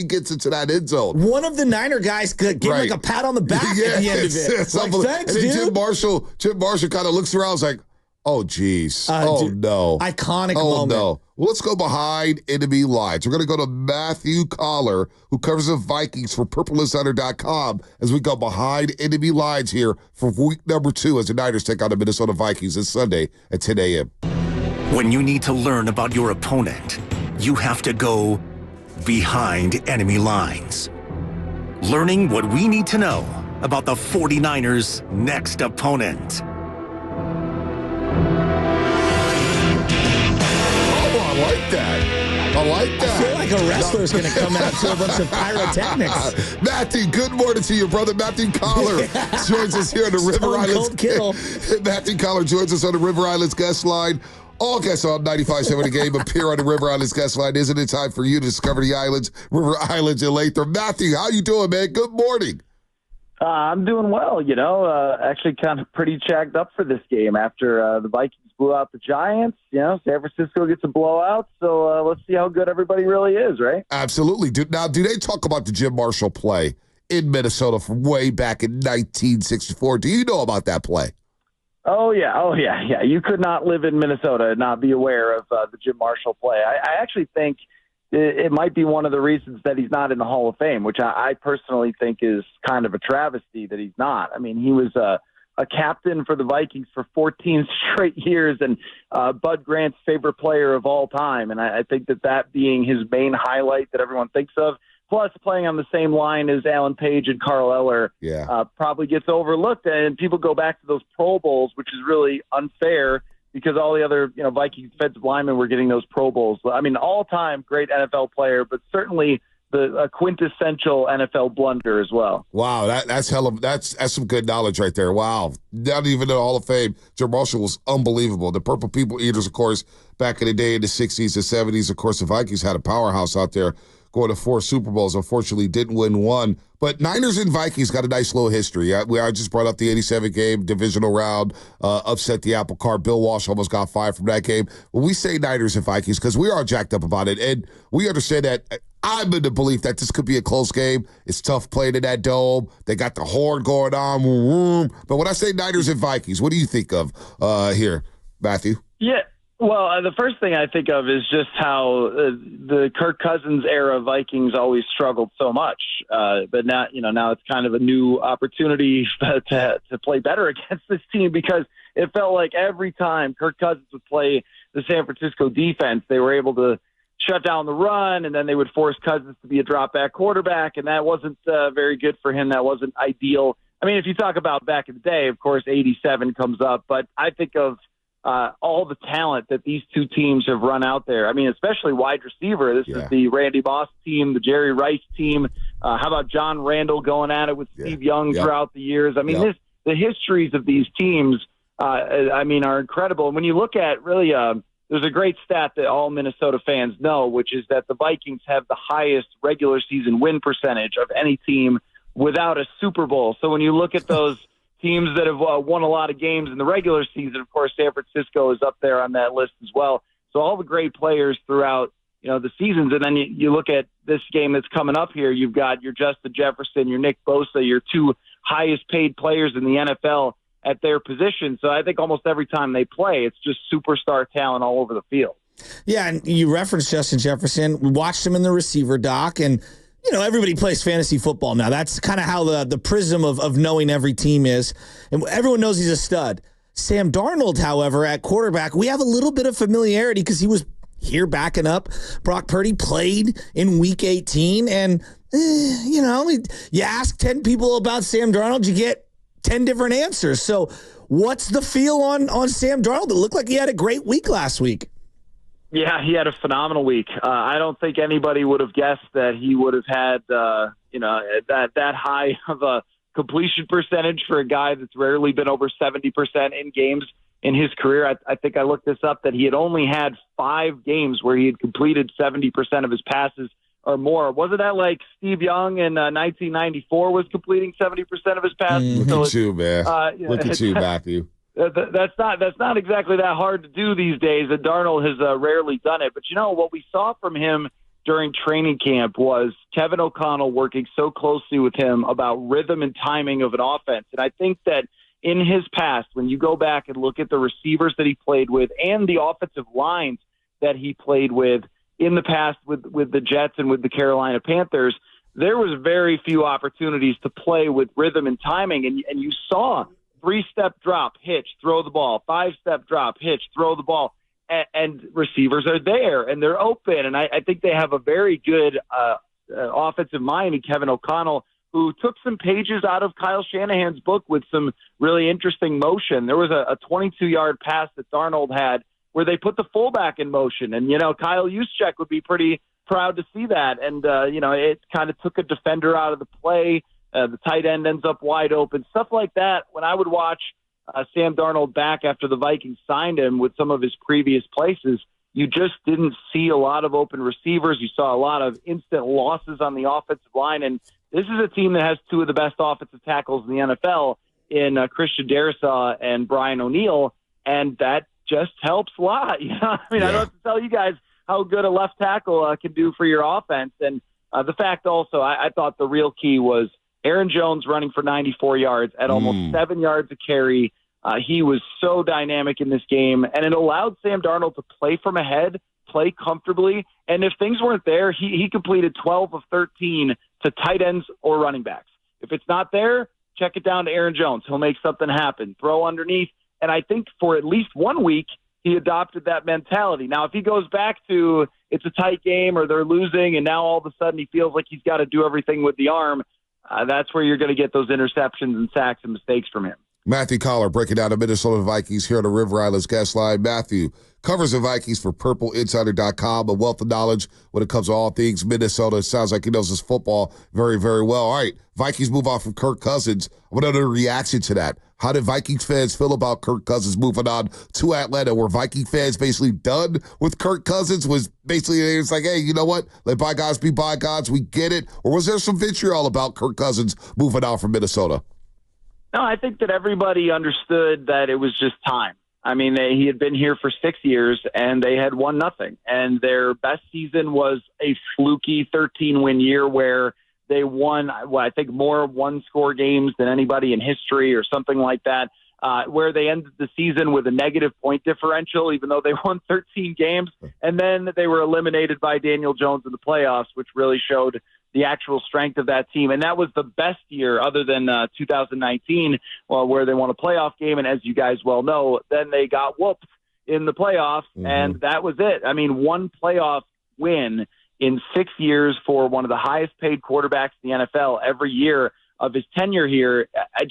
he gets into that end zone. One of the Niner guys gave him like a pat on the back at the end of it. Like, thanks, and then dude. Jim Marshall kind of looks around, is like, oh, geez. Dude, no. Iconic Oh, moment. no. Well, let's go behind enemy lines. We're going to go to Matthew Coller, who covers the Vikings for PurpleInsider.com, as we go behind enemy lines here for week number 2 as the Niners take on the Minnesota Vikings this Sunday at 10 a.m. When you need to learn about your opponent, you have to go behind enemy lines. Learning what we need to know about the 49ers' next opponent. I like that. I feel like a wrestler's going to come out to a bunch of pyrotechnics. Matthew, good morning to you, brother. Matthew Coller joins us here on the River Islands. Matthew Coller joins us on the River Islands guest line. All guests on 95.7 The Game appear on the River Islands guest line. Isn't it time for you to discover the islands, River Islands in Latham? Matthew, how you doing, man? Good morning. I'm doing well, actually kind of pretty jacked up for this game after the Vikings blew out the Giants. San Francisco gets a blowout, so let's see how good everybody really is, right? Absolutely. Do they talk about the Jim Marshall play in Minnesota from way back in 1964? Do you know about that play? Oh, yeah. You could not live in Minnesota and not be aware of the Jim Marshall play. I actually think it might be one of the reasons that he's not in the Hall of Fame, which I personally think is kind of a travesty that he's not. I mean, he was a captain for the Vikings for 14 straight years and Bud Grant's favorite player of all time. And I think that being his main highlight that everyone thinks of, plus playing on the same line as Alan Page and Carl Eller, probably gets overlooked. And people go back to those Pro Bowls, which is really unfair because all the other Vikings defensive linemen were getting those Pro Bowls. I mean, all-time great NFL player, but certainly a quintessential NFL blunder as well. Wow, that's some good knowledge right there. Wow, not even in the Hall of Fame. Jim Marshall was unbelievable. The Purple People Eaters, of course, back in the day in the 60s and 70s, of course, the Vikings had a powerhouse out there, going to 4 Super Bowls. Unfortunately, didn't win one. But Niners and Vikings got a nice little history. I just brought up the 87 game, divisional round, upset the apple cart. Bill Walsh almost got fired from that game. When we say Niners and Vikings, because we are jacked up about it, and we understand that I'm in the belief that this could be a close game. It's tough playing in that dome. They got the horn going on. But when I say Niners and Vikings, what do you think of here, Matthew? Yeah. Well, the first thing I think of is just how the Kirk Cousins era Vikings always struggled so much. But now, now it's kind of a new opportunity to play better against this team because it felt like every time Kirk Cousins would play the San Francisco defense, they were able to shut down the run, and then they would force Cousins to be a drop-back quarterback, and that wasn't very good for him. That wasn't ideal. I mean, if you talk about back in the day, of course, 87 comes up, but I think of all the talent that these two teams have run out there. I mean, especially wide receiver. This is the Randy Moss team, the Jerry Rice team. How about John Randall going at it with Steve Young throughout the years? I mean, the histories of these teams, are incredible. And when you look at really there's a great stat that all Minnesota fans know, which is that the Vikings have the highest regular season win percentage of any team without a Super Bowl. So when you look at those teams that have won a lot of games in the regular season, of course, San Francisco is up there on that list as well. So all the great players throughout, the seasons. And then you look at this game that's coming up here. You've got your Justin Jefferson, your Nick Bosa, your 2 highest paid players in the NFL at their position. So I think almost every time they play, it's just superstar talent all over the field. Yeah, and you referenced Justin Jefferson. We watched him in the receiver doc, and everybody plays fantasy football now. That's kind of how the prism of knowing every team is. And everyone knows he's a stud. Sam Darnold, however, at quarterback, we have a little bit of familiarity because he was here backing up. Brock Purdy played in Week 18. And, you ask 10 people about Sam Darnold, you get 10 different answers. So what's the feel on Sam Darnold? It looked like he had a great week last week. Yeah, he had a phenomenal week. I don't think anybody would have guessed that he would have had, that high of a completion percentage for a guy that's rarely been over 70% in games in his career. I think I looked this up that he had only had 5 games where he had completed 70% of his passes or more. Wasn't that like Steve Young in 1994 was completing 70% of his passes? Look at you, man. Look at you, Matthew. That's not exactly that hard to do these days. And Darnold has rarely done it. But what we saw from him during training camp was Kevin O'Connell working so closely with him about rhythm and timing of an offense. And I think that in his past, when you go back and look at the receivers that he played with and the offensive lines that he played with in the past with the Jets and with the Carolina Panthers, there was very few opportunities to play with rhythm and timing. And you saw 3-step drop, hitch, throw the ball, 5-step drop, hitch, throw the ball. And receivers are there, and they're open. And I think they have a very good offensive mind in Kevin O'Connell, who took some pages out of Kyle Shanahan's book with some really interesting motion. There was a 22-yard pass that Darnold had where they put the fullback in motion. And, Kyle Juszczyk would be pretty proud to see that. And, it kind of took a defender out of the play. The tight end ends up wide open. Stuff like that, when I would watch Sam Darnold back after the Vikings signed him with some of his previous places, you just didn't see a lot of open receivers. You saw a lot of instant losses on the offensive line. And this is a team that has two of the best offensive tackles in the NFL in Christian Darrisaw and Brian O'Neill, and that just helps a lot. I don't have to tell you guys how good a left tackle can do for your offense. And the fact also, I thought the real key was Aaron Jones running for 94 yards at almost 7 yards a carry. He was so dynamic in this game, and it allowed Sam Darnold to play from ahead, play comfortably. And if things weren't there, he completed 12 of 13 to tight ends or running backs. If it's not there, check it down to Aaron Jones. He'll make something happen. Throw underneath. And I think for at least 1 week, he adopted that mentality. Now, if he goes back to it's a tight game or they're losing, and now all of a sudden he feels like he's got to do everything with the arm, that's where you're going to get those interceptions and sacks and mistakes from him. Matthew Coller breaking down the Minnesota Vikings here on the River Islands guest line. Matthew covers the Vikings for PurpleInsider.com, a wealth of knowledge when it comes to all things Minnesota. It sounds like he knows his football very, very well. All right, Vikings move on from Kirk Cousins. I want to know the reaction to that. How did Vikings fans feel about Kirk Cousins moving on to Atlanta? Were Viking fans basically done with Kirk Cousins? Was basically, it's like, hey, you know what? Let bygones be bygones. We get it. Or was there some vitriol about Kirk Cousins moving on from Minnesota? No, I think that everybody understood that it was just time. I mean, he had been here for 6 years, and they had won nothing. And their best season was a fluky 13-win year where they won, I think, more one-score games than anybody in history or something like that, where they ended the season with a negative point differential, even though they won 13 games. And then they were eliminated by Daniel Jones in the playoffs, which really showed the actual strength of that team. And that was the best year other than 2019, where they won a playoff game. And as you guys well know, then they got whooped in the playoffs, and that was it. I mean, one playoff win in 6 years for one of the highest paid quarterbacks in the NFL every year of his tenure here. I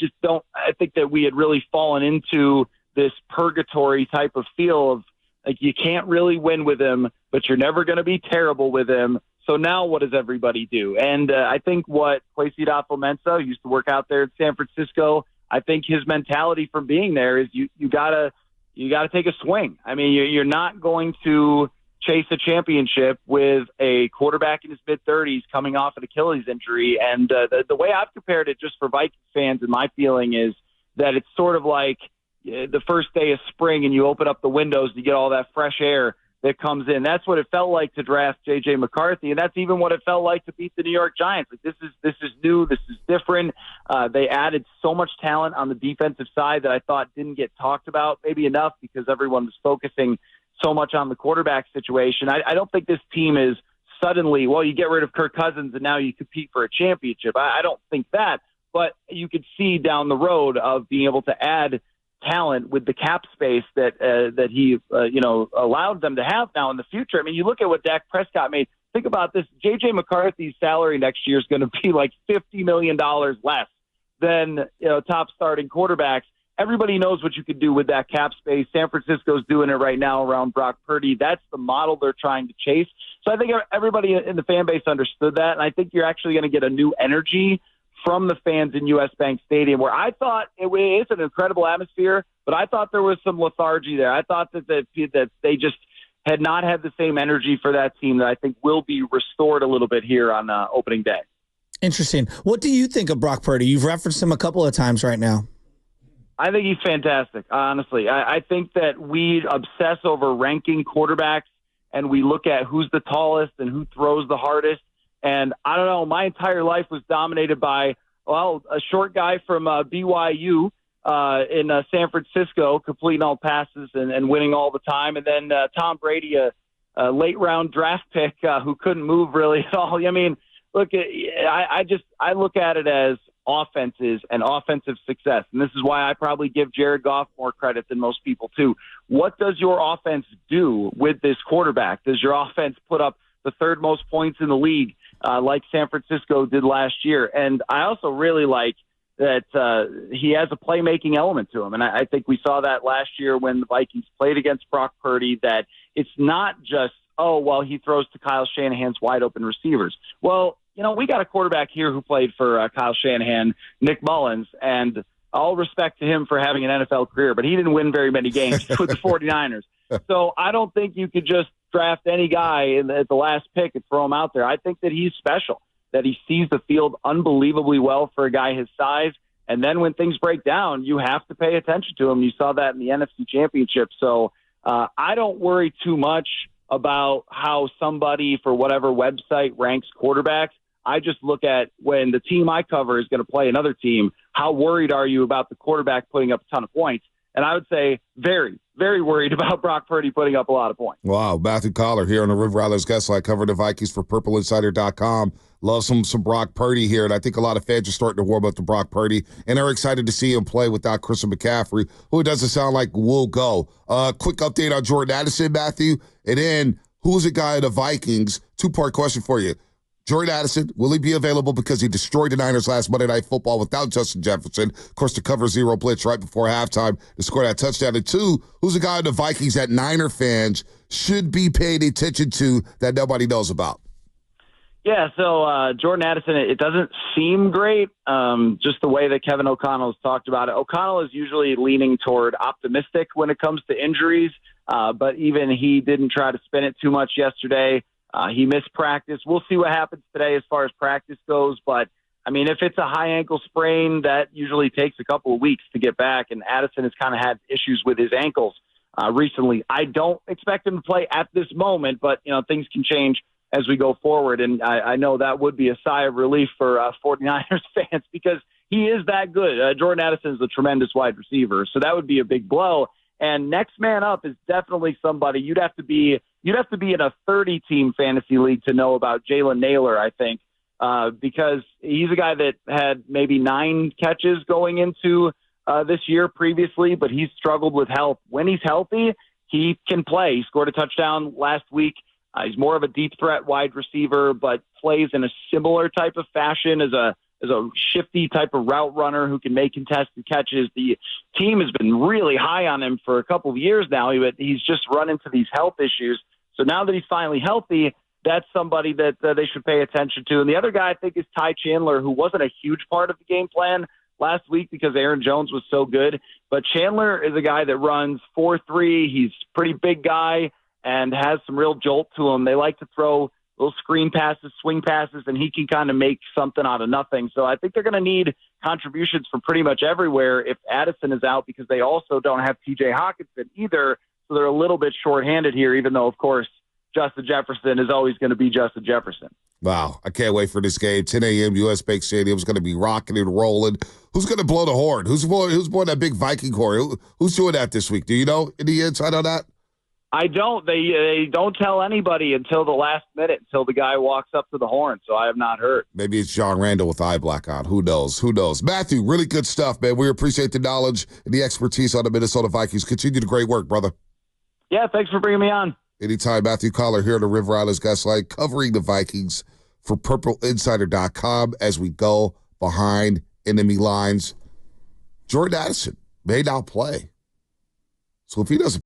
think that we had really fallen into this purgatory type of feel of, like, you can't really win with him, but you're never going to be terrible with him. So now what does everybody do? And I think what Kwesi Adofo-Mensah, used to work out there in San Francisco, I think his mentality from being there is you gotta take a swing. I mean, you're not going to chase a championship with a quarterback in his mid-30s coming off an Achilles injury. And the way I've compared it, just for Vikings fans, and my feeling is that it's sort of like the first day of spring and you open up the windows to get all that fresh air that comes in. That's what it felt like to draft J.J. McCarthy, and that's even what it felt like to beat the New York Giants. Like, this is new, this is different. They added so much talent on the defensive side that I thought didn't get talked about maybe enough because everyone was focusing so much on the quarterback situation. I don't think this team is suddenly, well, you get rid of Kirk Cousins and now you compete for a championship. I don't think that, but you could see down the road of being able to add talent with the cap space that he allowed them to have now in the future. I mean, you look at what Dak Prescott made. Think about this. J.J. McCarthy's salary next year is going to be like $50 million less than top starting quarterbacks. Everybody knows what you could do with that cap space. San Francisco's doing it right now around Brock Purdy. That's the model they're trying to chase. So I think everybody in the fan base understood that, and I think you're actually going to get a new energy from the fans in U.S. Bank Stadium, where I thought it is an incredible atmosphere, but I thought there was some lethargy there. I thought that they just had not had the same energy for that team that I think will be restored a little bit here on opening day. Interesting. What do you think of Brock Purdy? You've referenced him a couple of times right now. I think he's fantastic, honestly. I think that we obsess over ranking quarterbacks and we look at who's the tallest and who throws the hardest. And I don't know, my entire life was dominated by, well, a short guy from BYU in San Francisco completing all passes and winning all the time. And then Tom Brady, a late-round draft pick who couldn't move really at all. I mean, look, I look at it as offenses and offensive success. And this is why I probably give Jared Goff more credit than most people, too. What does your offense do with this quarterback? Does your offense put up the third most points in the league like San Francisco did last year? And I also really like that he has a playmaking element to him. And I think we saw that last year when the Vikings played against Brock Purdy, that it's not just, oh, well, he throws to Kyle Shanahan's wide open receivers. Well, you know, we got a quarterback here who played for Kyle Shanahan, Nick Mullins, and all respect to him for having an NFL career, but he didn't win very many games with the 49ers. So I don't think you could just draft any guy at the last pick and throw him out there. I think that he's special, that he sees the field unbelievably well for a guy his size. And then when things break down, you have to pay attention to him. You saw that in the NFC Championship. So I don't worry too much about how somebody for whatever website ranks quarterbacks. I just look at when the team I cover is going to play another team, how worried are you about the quarterback putting up a ton of points? And I would say very, very worried about Brock Purdy putting up a lot of points. Wow. Matthew Coller here on the River Islands Guest Line, covering the Vikings for PurpleInsider.com. Love some Brock Purdy here, and I think a lot of fans are starting to warm up to Brock Purdy, and are excited to see him play without Christian McCaffrey, who it doesn't sound like will go. Quick update on Jordan Addison, Matthew, and then who's a guy in the Vikings? Two-part question for you. Jordan Addison, will he be available because he destroyed the Niners last Monday Night Football without Justin Jefferson? Of course, to cover zero blitz right before halftime to score that touchdown. And two, who's a guy in the Vikings that Niner fans should be paying attention to that nobody knows about? Yeah, so Jordan Addison, it doesn't seem great, just the way that Kevin O'Connell has talked about it. O'Connell is usually leaning toward optimistic when it comes to injuries, but even he didn't try to spin it too much yesterday. He missed practice. We'll see what happens today as far as practice goes. But, I mean, if it's a high ankle sprain, that usually takes a couple of weeks to get back. And Addison has kind of had issues with his ankles recently. I don't expect him to play at this moment, but, you know, things can change as we go forward. And I know that would be a sigh of relief for 49ers fans because he is that good. Jordan Addison is a tremendous wide receiver. So that would be a big blow. And next man up is definitely somebody you'd have to be in a 30-team fantasy league to know about Jalen Naylor, I think, because he's a guy that had maybe 9 catches going into this year previously, but he's struggled with health. When he's healthy, he can play. He scored a touchdown last week. He's more of a deep threat wide receiver, but plays in a similar type of fashion as a shifty type of route runner who can make contested catches. The team has been really high on him for a couple of years now, but he's just run into these health issues. So now that he's finally healthy, that's somebody that they should pay attention to. And the other guy I think is Ty Chandler, who wasn't a huge part of the game plan last week because Aaron Jones was so good. But Chandler is a guy that runs 4.3. He's a pretty big guy and has some real jolt to him. They like to throw little screen passes, swing passes, and he can kind of make something out of nothing. So I think they're going to need contributions from pretty much everywhere if Addison is out, because they also don't have TJ Hawkinson either. So they're a little bit shorthanded here, even though, of course, Justin Jefferson is always going to be Justin Jefferson. Wow, I can't wait for this game. 10 a.m. U.S. Bank Stadium is going to be rocking and rolling. Who's going to blow the horn? Who's blowing that big Viking horn? Who's doing that this week? Do you know any insight on that? I don't. They don't tell anybody until the last minute, until the guy walks up to the horn. So I have not heard. Maybe it's John Randall with eye black on. Who knows? Who knows? Matthew, really good stuff, man. We appreciate the knowledge and the expertise on the Minnesota Vikings. Continue the great work, brother. Yeah, thanks for bringing me on. Anytime. Matthew Coller here on the River Islands Guest Line, covering the Vikings for PurpleInsider.com as we go behind enemy lines. Jordan Addison may not play. So if he doesn't